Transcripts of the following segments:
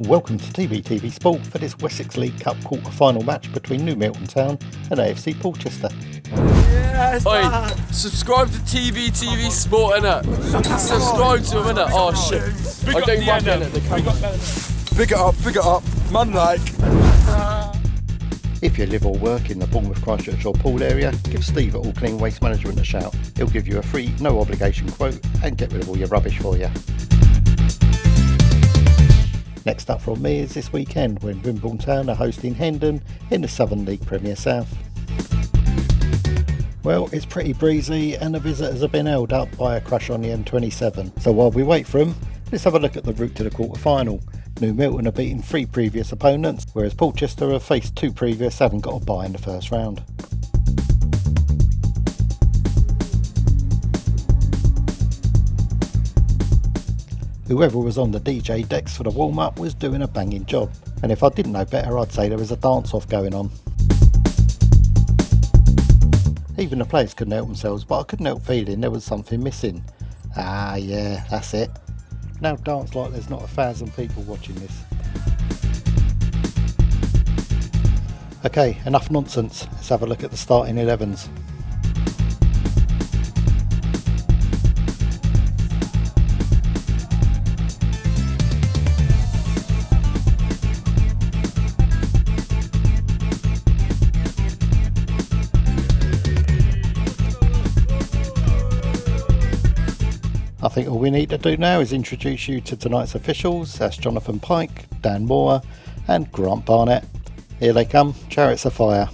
Welcome to TBTVSport for this Wessex League Cup quarter-final match between Milton Town and AFC Portchester. Yes, oi, subscribe to TBTVSport, innit? Subscribe to them, innit? Oh shit. I'm getting back in it. Big it up, man like. If you live or work in the Bournemouth, Christchurch or Poole area, give Steve at All Clean Waste Management a shout. He'll give you a free, no obligation quote and get rid of all your rubbish for you. Next up from me is this weekend when Milton Town are hosting Hendon in the Southern League Premier South. Well, it's pretty breezy and the visitors have been held up by a crash on the M27. So while we wait for them, let's have a look at the route to the quarter-final. Milton have beaten 3 previous opponents, whereas Portchester have faced 2 previous, having got a bye in the first round. Whoever was on the DJ decks for the warm-up was doing a banging job, and if I didn't know better I'd say there was a dance-off going on. Even the players couldn't help themselves, but I couldn't help feeling there was something missing. Ah yeah, that's it. Now dance like there's not 1,000 people watching this. Okay, enough nonsense. Let's have a look at the starting 11s. I think all we need to do now is introduce you to tonight's officials. That's Jonathan Pike, Dan Moore and Grant Barnett. Here they come, chariots of fire.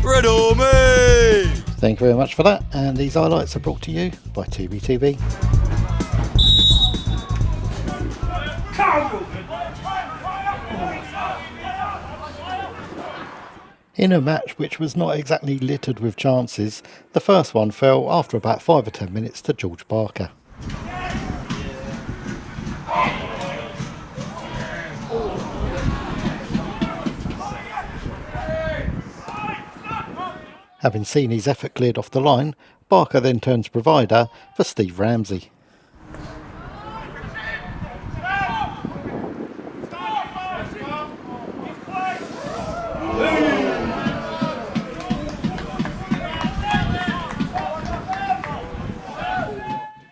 Red Army! Thank you very much for that, and these highlights are brought to you by TBTV. In a match which was not exactly littered with chances, the first one fell after about 5 or 10 minutes to George Barker. Having seen his effort cleared off the line, Barker then turns provider for Steve Ramsey.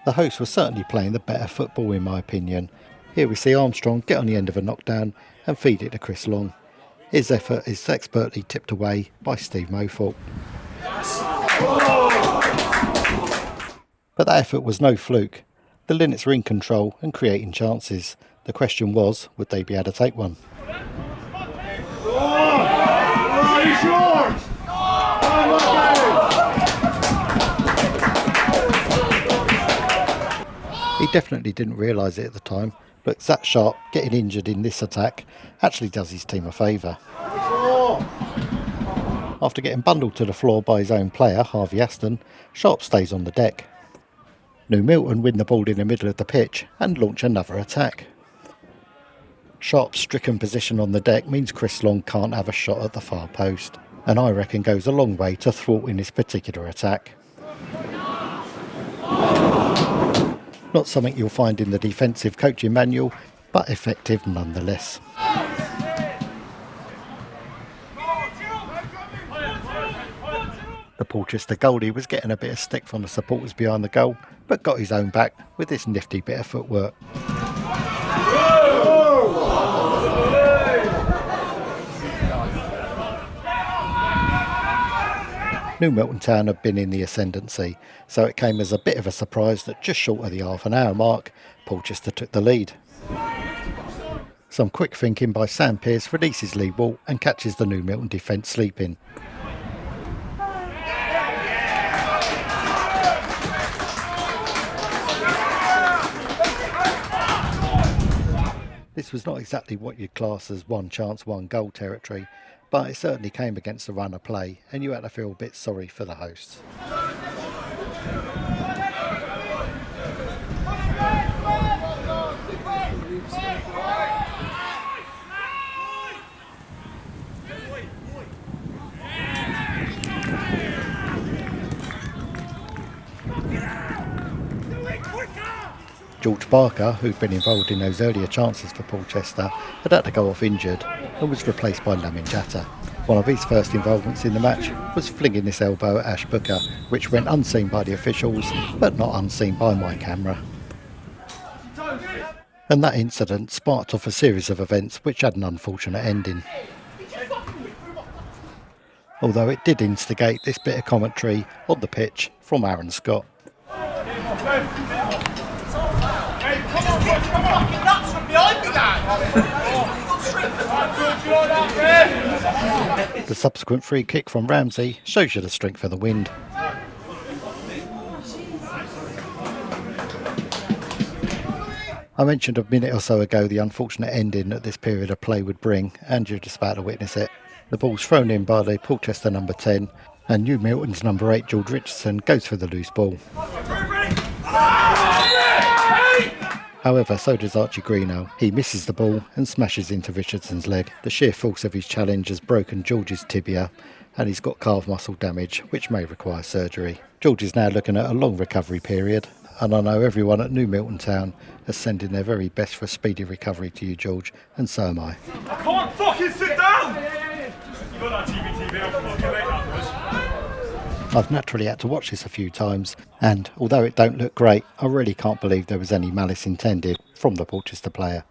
The host was certainly playing the better football in my opinion. Here we see Armstrong get on the end of a knockdown and feed it to Chris Long. His effort is expertly tipped away by Steve Mothorpe. But that effort was no fluke. The Linnets were in control and creating chances. The question was, would they be able to take one? He definitely didn't realise it at the time, but Zach Sharp getting injured in this attack actually does his team a favour. After getting bundled to the floor by his own player, Harvey Aston, Sharp stays on the deck. Milton win the ball in the middle of the pitch and launch another attack. Sharp's stricken position on the deck means Chris Long can't have a shot at the far post, and I reckon goes a long way to thwarting this particular attack. Not something you'll find in the defensive coaching manual, but effective nonetheless. The Portchester goalie was getting a bit of stick from the supporters behind the goal, but got his own back with this nifty bit of footwork. Milton Town had been in the ascendancy, so it came as a bit of a surprise that just short of the half-an-hour mark, Portchester took the lead. Some quick thinking by Sam Pearce releases Lee Walt and catches the Milton defence sleeping. This was not exactly what you'd class as one chance, one goal territory, but it certainly came against the run of play and you had to feel a bit sorry for the hosts. George Barker, who'd been involved in those earlier chances for Portchester, had to go off injured and was replaced by Lamin Jatta. One of his first involvements in the match was flinging this elbow at Ash Booker, which went unseen by the officials, but not unseen by my camera. And that incident sparked off a series of events which had an unfortunate ending. Although it did instigate this bit of commentary on the pitch from Aaron Scott. The subsequent free kick from Ramsey shows you the strength of the wind. I mentioned a minute or so ago the unfortunate ending that this period of play would bring, and you're just about to witness it. The ball's thrown in by the Portchester number 10, and New Milton's number 8, George Richardson, goes for the loose ball. However, so does Archie Greenough. He misses the ball and smashes into Richardson's leg. The sheer force of his challenge has broken George's tibia, and he's got calf muscle damage, which may require surgery. George is now looking at a long recovery period, and I know everyone at New Milton Town is sending their very best for a speedy recovery to you, George, and so am I. I can't fucking sit down! You got that TBTV, I'll fucking make that, boys. I've naturally had to watch this a few times, and although it don't look great, I really can't believe there was any malice intended from the Portchester player.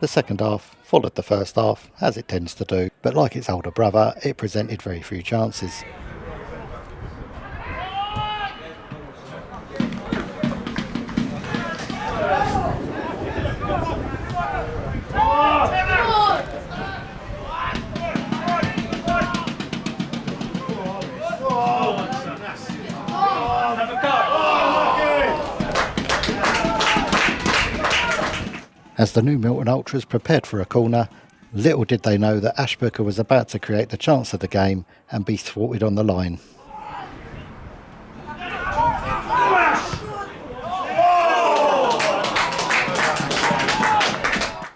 The second half followed the first half, as it tends to do, but like its older brother, it presented very few chances. As the New Milton Ultras prepared for a corner, little did they know that Ash Booker was about to create the chance of the game and be thwarted on the line.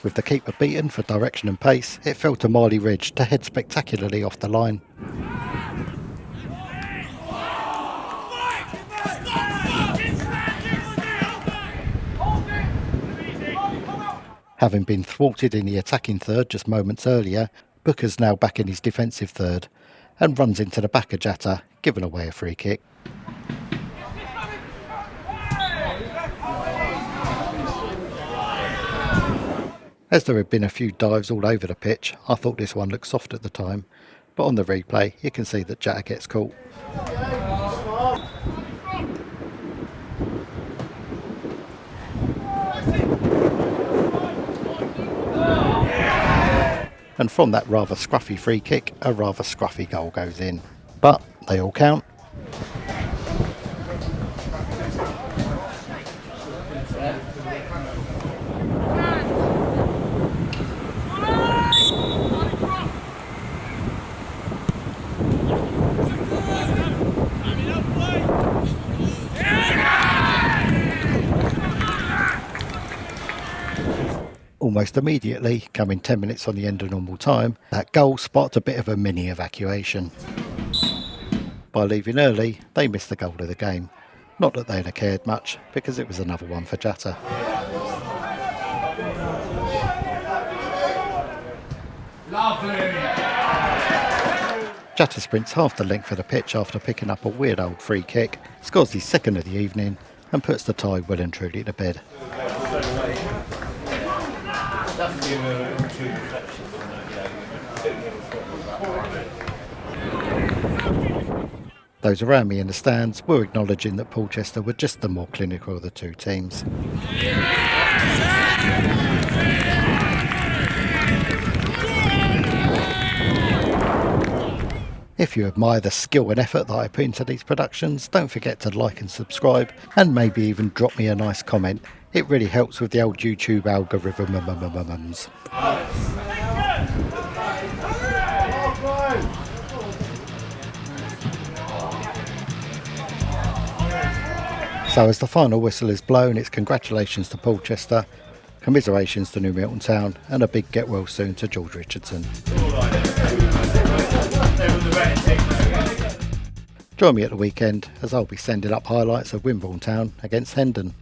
With the keeper beaten for direction and pace, it fell to Marley Ridge to head spectacularly off the line. Having been thwarted in the attacking third just moments earlier, Booker's now back in his defensive third and runs into the back of Jatta, giving away a free kick. As there had been a few dives all over the pitch, I thought this one looked soft at the time, but on the replay you can see that Jatta gets caught. And from that rather scruffy free kick, a rather scruffy goal goes in. But they all count. Almost immediately, coming 10 minutes on the end of normal time, that goal sparked a bit of a mini evacuation. By leaving early, they missed the goal of the game. Not that they'd have cared much, because it was another one for Jatta. Jatta sprints half the length of the pitch after picking up a weird old free kick, scores his second of the evening, and puts the tie well and truly to bed. Those around me in the stands were acknowledging that Portchester were just the more clinical of the two teams. If you admire the skill and effort that I put into these productions, don't forget to like and subscribe, and maybe even drop me a nice comment. It really helps with the old YouTube algorithm. So as the final whistle is blown, it's congratulations to Portchester, commiserations to New Milton Town, and a big get well soon to George Richardson. Join me at the weekend as I'll be sending up highlights of Milton Town against Hendon.